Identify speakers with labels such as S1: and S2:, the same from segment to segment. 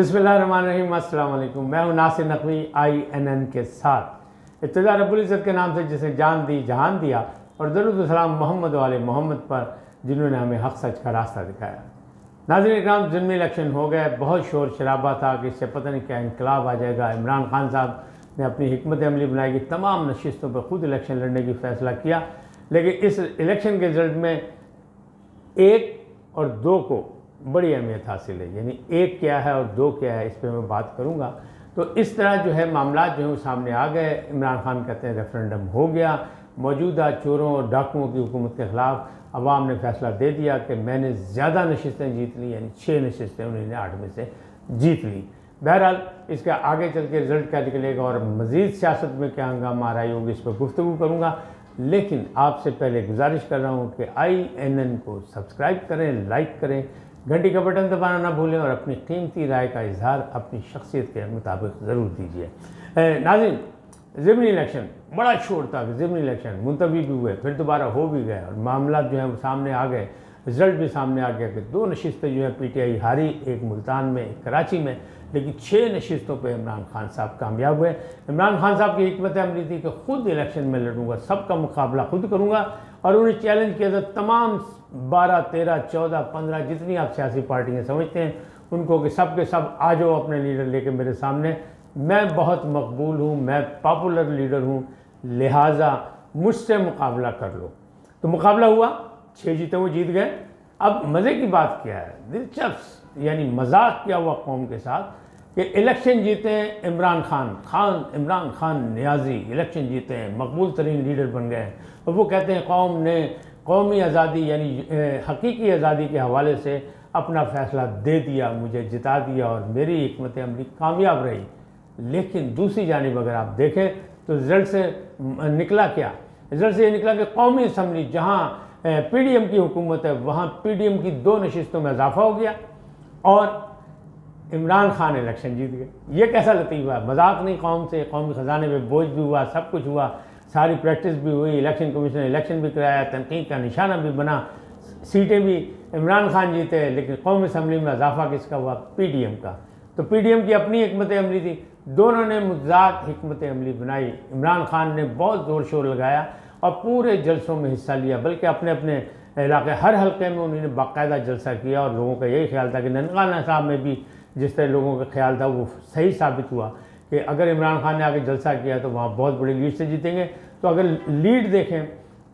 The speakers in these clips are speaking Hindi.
S1: बिस्मिल्लाहिर्रहमानिर्रहीम, अस्सलाम वालेकुम। मैं हूँ नासिर नकवी INN के साथ। इब्तिदा रब्बुल इज़्ज़त के नाम से जिसे जान दी जहान दिया, और दरूद सलाम मोहम्मद वाले मोहम्मद पर जिन्होंने हमें हक़ सच का रास्ता दिखाया। नाज़रीन इकराम, ज़िमनी इलेक्शन हो गए, बहुत शोर शराबा था कि इससे पता नहीं क्या इनकलाब आ जाएगा। इमरान खान साहब ने अपनी हिकमत अमली बनाई कि तमाम नशिस्तों पर ख़ुद इलेक्शन लड़ने की फ़ैसला किया, लेकिन इस इलेक्शन के रिज़ल्ट में 1 और 2 को बड़ी अहमियत हासिल है। यानी 1 क्या है और 2 क्या है, इस पर मैं बात करूँगा। तो इस तरह जो है मामला जो है वो सामने आ गए। इमरान खान कहते हैं रेफरेंडम हो गया, मौजूदा चोरों और डाकुओं की हुकूमत के ख़िलाफ़ अवाम ने फैसला दे दिया कि मैंने ज़्यादा नशिस्तें जीत ली, यानी 6 नशिस्तें उन्होंने 8 में से जीत ली। बहरहाल इसका आगे चल के रिज़ल्ट क्या निकलेगा और मज़ीद सियासत में क्या हंगामा आ रही होगी, इस पर गुफ्तगू करूँगा। लेकिन आपसे पहले गुजारिश कर रहा हूँ कि INN को सब्सक्राइब करें, लाइक करें, घंटी का बटन दबाना ना भूलें और अपनी कीमती राय का इजहार अपनी शख्सियत के मुताबिक ज़रूर दीजिए। नाज़रीन, ज़िमनी इलेक्शन बड़ा शोर था कि ज़िमनी इलेक्शन मुलतवी भी हुए, फिर दोबारा हो भी गए और मामला जो है वो सामने आ गए। रिज़ल्ट भी सामने आ गया कि 2 नशिस्तें जो है PTI हारी, एक मुल्तान में, एक कराची में, लेकिन 6 नशिस्तों पर इमरान खान साहब कामयाब हुए। इमरान खान साहब की हिकमत अमली थी कि ख़ुद इलेक्शन में लड़ूंगा, सबका मुकाबला खुद करूँगा, और उन्हें चैलेंज किया था तमाम 12, 13, 14, 15 जितनी आप सियासी पार्टियाँ समझते हैं उनको कि सब के सब आ जाओ अपने लीडर लेके मेरे सामने। मैं बहुत मकबूल हूँ, मैं पॉपुलर लीडर हूँ, लिहाजा मुझसे मुकाबला कर लो। तो मुकाबला हुआ, 6 जीते वो जीत गए। अब मज़े की बात क्या है, दिलचस्प यानी मजाक क्या हुआ कौम के साथ कि इलेक्शन जीते हैं इमरान खान नियाज़ी इलेक्शन जीते हैं, मकबूल तरीन लीडर बन गए हैं, और वो कहते हैं कौम ने कौमी आज़ादी यानी हकीकी आज़ादी के हवाले से अपना फ़ैसला दे दिया, मुझे जिता दिया और मेरी हिकमत अमली कामयाब रही। लेकिन दूसरी जानिब अगर आप देखें तो रिज़ल्ट से निकला क्या? रिज़ल्ट से ये निकला कि कौमी असम्बली जहाँ PDM की हुकूमत है वहाँ PDM की 2 नशिस्तों में इजाफा हो गया और इमरान खान इलेक्शन जीत गए। ये कैसा लतीफ़ा है, मजाक नहीं, कौम से कौमी ख़जाने में बोझ भी हुआ, सब कुछ हुआ, सारी प्रैक्टिस भी हुई, इलेक्शन कमीशन ने इलेक्शन भी कराया, तनकीद का निशाना भी बना, सीटें भी इमरान खान जीते, लेकिन कौमी असम्बली में इजाफा किसका हुआ? PDM का। तो PDM की अपनी हिकमत अमली थी, दोनों ने मुतज़ाद हिकमत अमली बनाई। इमरान खान ने बहुत ज़ोर शोर लगाया और पूरे जलसों में हिस्सा लिया, बल्कि अपने अपने इलाके हर हल्के में उन्होंने बाकायदा जलसा किया, और लोगों का यही ख्याल था कि ननकाना साहब में भी जिस तरह लोगों का ख्याल था वो सही साबित हुआ कि अगर इमरान खान ने आगे जलसा किया तो वहाँ बहुत बड़ी लीड से जीतेंगे। तो अगर लीड देखें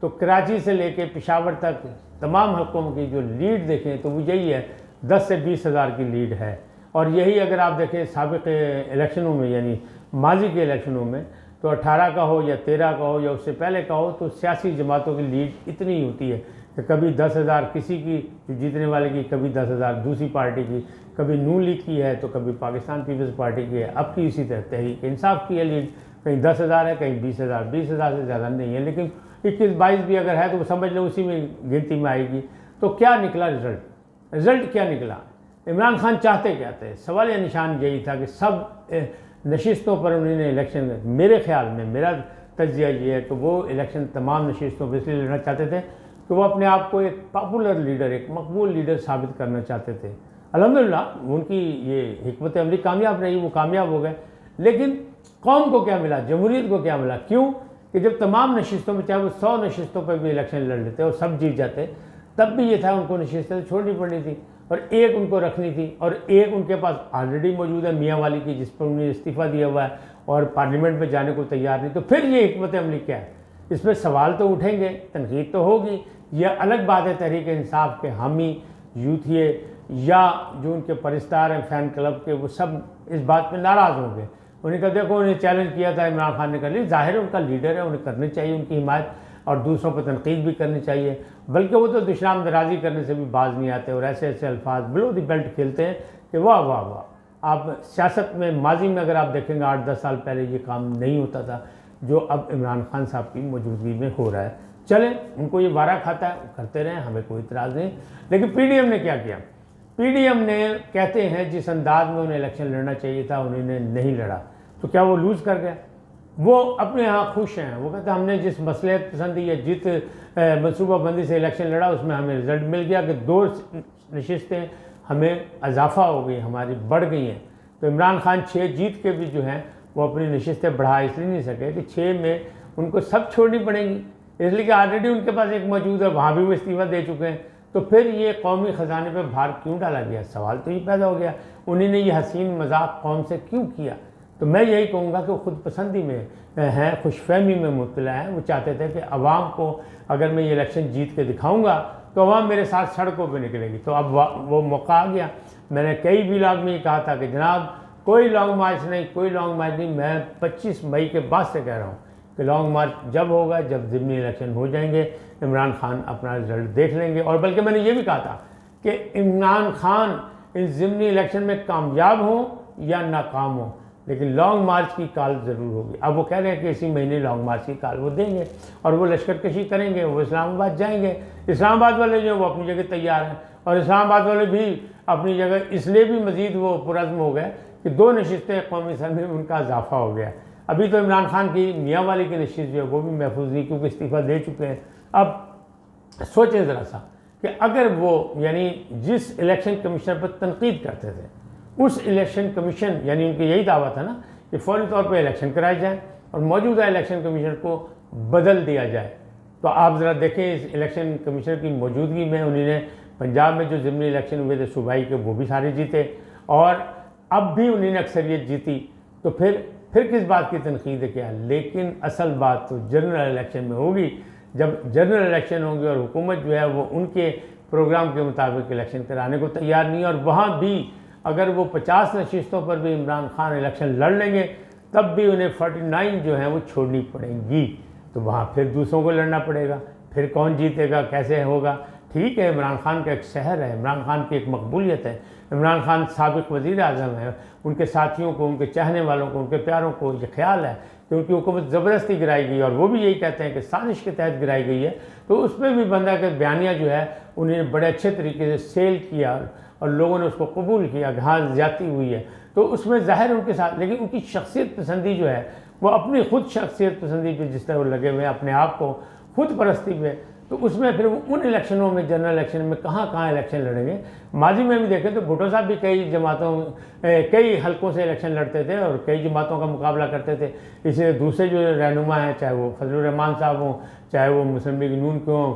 S1: तो कराची से लेके पेशावर तक तमाम हल्कों की जो लीड देखें तो वो यही है, 10 से 20 हज़ार की लीड है। और यही अगर आप देखें साबिक़ इलेक्शनों में यानी माजी के इलेक्शनों में तो 18 का हो या 13 का हो या उससे पहले का हो, तो सियासी जमातों की लीड इतनी होती है कि कभी 10,000 किसी की जीतने वाले की, कभी 10,000 दूसरी पार्टी की, कभी नून लीग की है तो कभी पाकिस्तान पीपल्स पार्टी की है, अब की इसी तरह तहरीक इंसाफ की है लीड, कहीं 10,000 है, कहीं 20,000, 20,000 से ज़्यादा नहीं है, लेकिन 21-22 भी अगर है तो समझ लो उसी में गिनती में आएगी। तो क्या निकला रिज़ल्ट क्या निकला? इमरान खान चाहते क्या थे? सवाल या निशान यही था कि सब नशिस्तों पर उन्होंने इलेक्शन, मेरे ख्याल में मेरा तज्जिया ये है कि वो इलेक्शन तमाम नशिस्तों पर इसलिए लड़ना चाहते थे कि वो अपने आप को एक पॉपुलर लीडर, एक मकबूल लीडर साबित करना चाहते थे। अल्हम्दुलिल्लाह उनकी ये हिकमत अमली कामयाब रही, वो कामयाब हो गए। लेकिन कौम को क्या मिला, जमहूरियत को क्या मिला? क्यों कि जब तमाम नशिस्तों में, चाहे वो 100 नशिस्तों पर भी इलेक्शन लड़ लेते और सब जीत जाते, तब भी ये था उनको नशिस्तें छोड़नी पड़नी थी और एक उनको रखनी थी, और एक उनके पास ऑलरेडी मौजूद है मियाँ वाली की, जिस पर उन्होंने इस्तीफ़ा दिया हुआ है और पार्लियामेंट में जाने को तैयार नहीं। तो फिर ये हिकमत अमली क्या है? इस पर सवाल तो उठेंगे, तनकीद तो होगी। यह अलग बात है तहरीक इंसाफ के हामी, यूथिए या जो उनके परिस्तार हैं फ़ैन क्लब के, वो सब इस बात पे नाराज़ होंगे। उन्हें कहा देखो उन्हें चैलेंज किया था इमरान खान ने कर लिया, ज़ाहिर है उनका लीडर है, उन्हें करनी चाहिए उनकी हिमायत और दूसरों पर तनकीद भी करनी चाहिए, बल्कि वो तो दुश्मन दराजी करने से भी बाज नहीं आते और ऐसे ऐसे अल्फाज बिलो द बेल्ट खेलते हैं कि वाह वाह वाह। आप सियासत में माजी में अगर आप देखेंगे 8-10 साल पहले ये काम नहीं होता था जो अब इमरान खान साहब की मौजूदगी में हो रहा है। चलें, उनको ये वारा खाता है, करते रहें, हमें कोई इतराज़ नहीं। लेकिन PDM ने क्या किया? PDM ने कहते हैं जिस अंदाज में उन्हें इलेक्शन लड़ना चाहिए था उन्होंने नहीं लड़ा, तो क्या वो लूज़ कर गए? वो अपने यहाँ खुश हैं, वो कहते हैं हमने जिस मसलहत पसंदी या जित मनसूबाबंदी से इलेक्शन लड़ा उसमें हमें रिज़ल्ट मिल गया कि 2 नशिस्तें हमें इजाफा हो गई, हमारी बढ़ गई हैं। तो इमरान खान 6 जीत के भी जो हैं वो अपनी नशिस्तें बढ़ा इसलिए नहीं सके कि 6 में उनको सब छोड़नी पड़ेंगी, इसलिए कि ऑलरेडी उनके पास एक मौजूद है, वहाँ भी वो इस्तीफ़ा दे चुके हैं। तो फिर ये कौमी ख़जाने पर भार क्यों डाला गया? सवाल तो ये पैदा हो गया, उन्होंने ये हसीन मजाक कौम से क्यों किया? तो मैं यही कहूँगा कि वो खुद पसंदी में हैं, खुशफहमी में मुब्तला हैं। वो चाहते थे कि अवाम को अगर मैं ये इलेक्शन जीत के दिखाऊँगा तो अवाम मेरे साथ सड़कों पर निकलेगी। तो अब वो मौका आ गया। मैंने कई व्लॉग में ये कहा था कि जनाब कोई लॉन्ग मार्च नहीं, कोई लॉन्ग मार्च नहीं। मैं 25 मई के बाद से कह रहा हूँ कि लॉन्ग मार्च जब होगा, जब ज़िमनी इलेक्शन हो जाएंगे, इमरान खान अपना रिजल्ट देख लेंगे। और बल्कि मैंने ये भी कहा था कि इमरान खान इस ज़िमनी इलेक्शन में कामयाब हों या नाकाम हों, लेकिन लॉन्ग मार्च की कॉल ज़रूर होगी। अब वो कह रहे हैं कि इसी महीने लॉन्ग मार्च की कॉल वो देंगे और वो लश्कर कशी करेंगे, वो इस्लामाबाद जाएंगे। इस्लामाबाद वाले जो वो अपनी जगह तैयार हैं, और इस्लामाबाद वाले भी अपनी जगह इसलिए भी मज़ीद वो पुरज़्म हो गए कि 2 नशिस्तें कौमी असम्बली में उनका इजाफा हो गया। अभी तो इमरान खान की मियाँ वाली की नशिस्त जो है वो भी महफूज नहीं, क्योंकि इस्तीफ़ा दे चुके हैं। अब सोचें ज़रा सा कि अगर वो यानी जिस इलेक्शन कमीशनर पर तनकीद करते थे, उस इलेक्शन कमीशन यानी उनका यही दावा था ना कि फ़ौरी तौर पर इलेक्शन कराए जाए और मौजूदा इलेक्शन कमीशनर को बदल दिया जाए। तो आप ज़रा देखें इस इलेक्शन कमीशनर की मौजूदगी में उन्होंने पंजाब में जो ज़िमनी इलेक्शन हुए थे सूबाई के, वो भी सारे जीते और अब भी उन्होंने अक्सरियत जीती। तो फिर किस बात की तनकीद है क्या? लेकिन असल बात तो जनरल इलेक्शन में होगी। जब जनरल इलेक्शन होंगे और हुकूमत जो है वो उनके प्रोग्राम के मुताबिक इलेक्शन कराने को तैयार नहीं है, और वहाँ भी अगर वो 50 नशिस्तों पर भी इमरान खान इलेक्शन लड़ लेंगे तब भी उन्हें 49 जो हैं वो छोड़नी पड़ेंगी। तो वहाँ फिर दूसरों को लड़ना पड़ेगा, फिर कौन जीतेगा, कैसे होगा? ठीक है, इमरान खान का एक शहर है, इमरान खान की एक मकबूलियत है, इमरान खान साबिक़ वज़ीर आज़म है, उनके साथियों को, उनके चाहने वालों को, उनके प्यारों को ये ख्याल है कि उनकी हुकूमत ज़बरदस्ती गिराई गई और वो भी यही कहते हैं कि साजिश के तहत गिराई गई है। तो उसमें भी बंदा के बयानिया जो है उन्हें बड़े अच्छे तरीके से सेल किया और लोगों ने उसको कबूल किया कि हाँ ज़्यादती हुई है। तो उसमें ज़ाहिर उनके साथ, लेकिन उनकी शख्सियत पसंदी जो है वो अपनी खुद शख्सियत पसंदी पे जिस तरह वो लगे हुए हैं, अपने आप को खुद परस्ती पे, तो उसमें फिर उन इलेक्शनों में, जनरल इलेक्शन में कहाँ इलेक्शन लड़ेंगे। माजी में भी देखें तो भुट्टो साहब भी कई जमातों कई हलकों से इलेक्शन लड़ते थे और कई जमातों का मुकाबला करते थे। इसलिए दूसरे जो रहनुमा हैं, चाहे वो फजलुर रहमान साहब हों, चाहे वो मुस्लिम लीग नून के हों,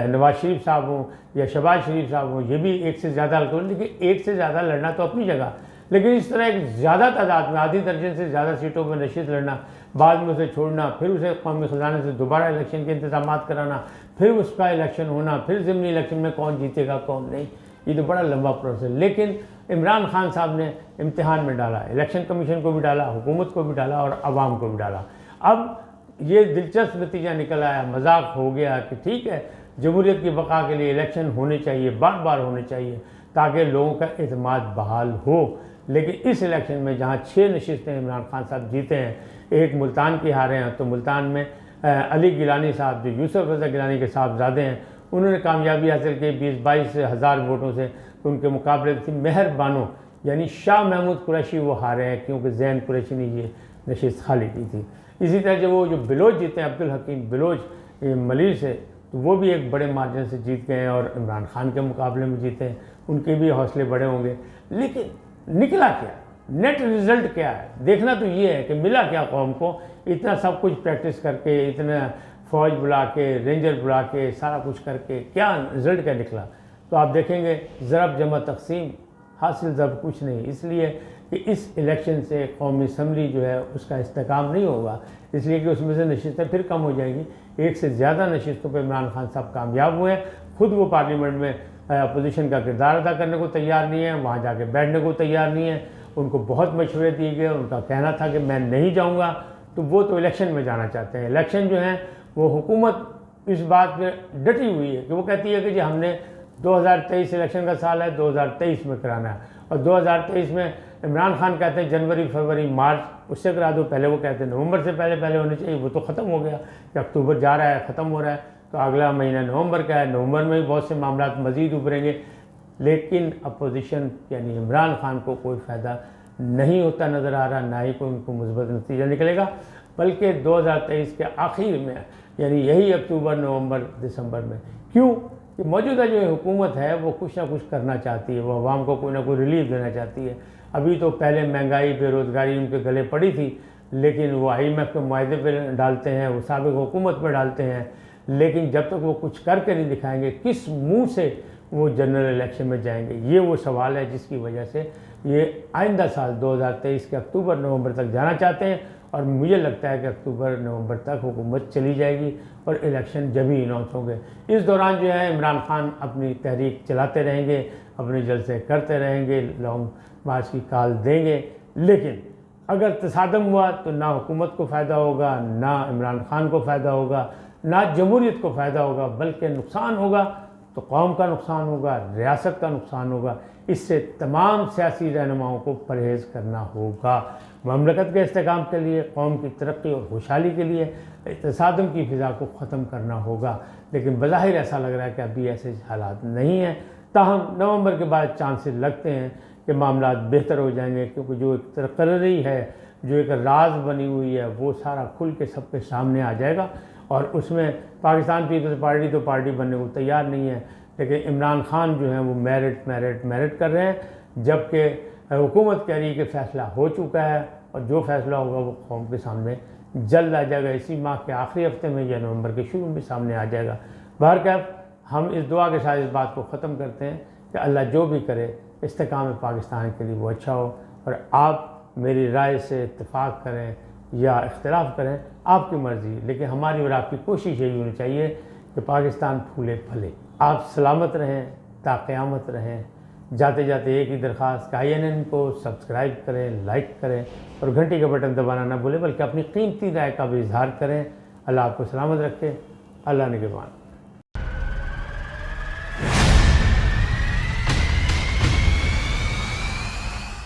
S1: नवाज शरीफ साहब हों या शहबाज शरीफ साहब हों, ये भी एक से ज़्यादा हल्कों, लेकिन एक से ज़्यादा लड़ना तो अपनी जगह, लेकिन इस तरह एक ज़्यादा तादाद में आधी दर्जन से ज़्यादा सीटों पर नशिस्त लड़ना, बाद में उसे छोड़ना, फिर उसे कौमी ख़जाने से दोबारा इलेक्शन के इंतजाम कराना, फिर उसका इलेक्शन होना, फिर ज़िमनी इलेक्शन में कौन जीतेगा कौन नहीं, ये तो बड़ा लंबा प्रोसेस। लेकिन इमरान खान साहब ने इम्तिहान में डाला, इलेक्शन कमीशन को भी डाला, हुकूमत को भी डाला और आवाम को भी डाला। अब ये दिलचस्प नतीजा निकल आया, मजाक हो गया कि ठीक है जमहूरियत की बका के लिए इलेक्शन होने चाहिए, बार बार होने चाहिए ताकि लोगों का एतमाद बहाल हो। लेकिन इस इलेक्शन में जहाँ 6 नशिस्तें इमरान खान साहब जीते हैं, एक मुल्तान की हारे हैं, तो मुल्तान में अली गिलानी साहब जो यूसुफ रज़ा गिलानी के साहबजादे हैं, उन्होंने कामयाबी हासिल की 20-22 हज़ार वोटों से। तो उनके मुकाबले थी मेहर बानो यानी शाह महमूद कुरैशी, वो हारे हैं क्योंकि ज़ैन कुरैशी ने ये नशिस्त खाली की थी। इसी तरह जो बिलोच जीते हैं, अब्दुल हकीम बिलोच मलिर से, तो वो भी एक बड़े मार्जिन से जीत गए हैं और इमरान खान के मुकाबले में जीते हैं, उनके भी हौसले बड़े होंगे। लेकिन निकला क्या, नेट रिज़ल्ट क्या है, देखना तो ये है कि मिला क्या कौम को। इतना सब कुछ प्रैक्टिस करके, इतना फ़ौज बुला के, रेंजर बुला के, सारा कुछ करके क्या रिज़ल्ट क्या निकला? तो आप देखेंगे ज़रब जमा तकसीम हासिल ज़ब कुछ नहीं, इसलिए कि इस इलेक्शन से कौमी असम्बली जो है उसका इस्तेकाम नहीं होगा, इसलिए कि उसमें से नशिस्तें फिर कम हो जाएंगी। एक से ज़्यादा नशिस्तों पर इमरान खान साहब कामयाब हुए हैं, खुद वो पार्लियामेंट में अपोजिशन का किरदार अदा करने को तैयार नहीं है, वहाँ जाके बैठने को तैयार नहीं है। उनको बहुत मशवरे दिए गए, उनका कहना था कि मैं नहीं जाऊँगा, तो वो तो इलेक्शन में जाना चाहते हैं। इलेक्शन जो है वो हुकूमत इस बात पे डटी हुई है कि वो कहती है कि जी हमने 2023 इलेक्शन का साल है, 2023 में कराना है, और 2023 में इमरान खान कहते हैं जनवरी फरवरी मार्च उससे करा दो, पहले वो कहते हैं नवंबर से पहले होने चाहिए, वो तो ख़त्म हो गया कि अक्टूबर जा रहा है, ख़त्म हो रहा है, तो अगला महीना नवंबर का है, नवंबर में भी बहुत से मामला मज़ीद उभरेंगे। लेकिन अपोजिशन यानी इमरान खान को कोई फ़ायदा नहीं होता नज़र आ रहा, ना ही कोई उनको मुस्बत नतीजा निकलेगा, बल्कि 2023 के आखिर में यानी यही अक्टूबर नवंबर दिसंबर में, क्यों कि मौजूदा जो हुकूमत है वो कुछ ना कुछ करना चाहती है, वो आवाम को कोई ना कोई रिलीफ देना चाहती है। अभी तो पहले महंगाई बेरोज़गारी उनके गले पड़ी थी, लेकिन वो IMF के मुआहदे पर डालते हैं, वो साबिक़ हुकूमत पर डालते हैं, लेकिन जब तक वो कुछ करके नहीं दिखाएंगे किस मुंह से वो जनरल इलेक्शन में जाएंगे, ये वो सवाल है जिसकी वजह से ये आइंदा साल 2023 के अक्टूबर नवंबर तक जाना चाहते हैं। और मुझे लगता है कि अक्टूबर नवंबर तक हुकूमत चली जाएगी और इलेक्शन जब ही अनाउंस होंगे। इस दौरान जो है इमरान खान अपनी तहरीक चलाते रहेंगे, अपने जलसे करते रहेंगे, लॉन्ग मार्च की कॉल देंगे, लेकिन अगर तसादम हुआ तो ना हुकूमत को फ़ायदा होगा, ना इमरान खान को फ़ायदा होगा, ना जमहूरियत को फ़ायदा होगा, बल्कि नुकसान होगा तो कौम का नुकसान होगा, रियासत का नुकसान होगा। इससे तमाम सियासी रहनुमाओं को परहेज़ करना होगा। ममलकत के इस्तेकाम के लिए, कौम की तरक्की और खुशहाली के लिए तसादम की फ़िज़ा को ख़त्म करना होगा। लेकिन बज़ाहिर ऐसा लग रहा है कि अभी ऐसे हालात नहीं हैं। ताहम नवंबर के बाद चांसेस लगते हैं कि मामला बेहतर हो जाएंगे, क्योंकि जो एक तकर्री है, जो एक राज बनी हुई है, वो सारा खुल के सबके सामने आ जाएगा। और उसमें पाकिस्तान पीपल्स पार्टी तो पार्टी बनने को तैयार नहीं है, लेकिन इमरान खान जो हैं वो मेरिट कर रहे हैं, जबकि हुकूमत कह रही है कि फ़ैसला हो चुका है और जो फ़ैसला होगा वो कौम के सामने जल्द आ जाएगा। इसी माह के आखिरी हफ्ते में या नवंबर के शुरू में सामने आ जाएगा। बहरकैफ हम इस दुआ के साथ इस बात को ख़त्म करते हैं कि अल्लाह जो भी करे इस्तेकाम पाकिस्तान के लिए वो अच्छा हो। और आप मेरी राय से इत्तेफाक करें या इख्तिलाफ करें, आपकी मर्ज़ी, लेकिन हमारी और आपकी कोशिश यही होनी चाहिए कि पाकिस्तान फूले फले। आप सलामत रहें, ताक़यामत रहें। जाते जाते एक ही दरख्वास्त, INN को सब्सक्राइब करें, लाइक करें और घंटी का बटन दबाना ना भूलें, बल्कि अपनी कीमती राय का भी इजहार करें। अल्लाह आपको सलामत रखे। अल्लाह निगहबान।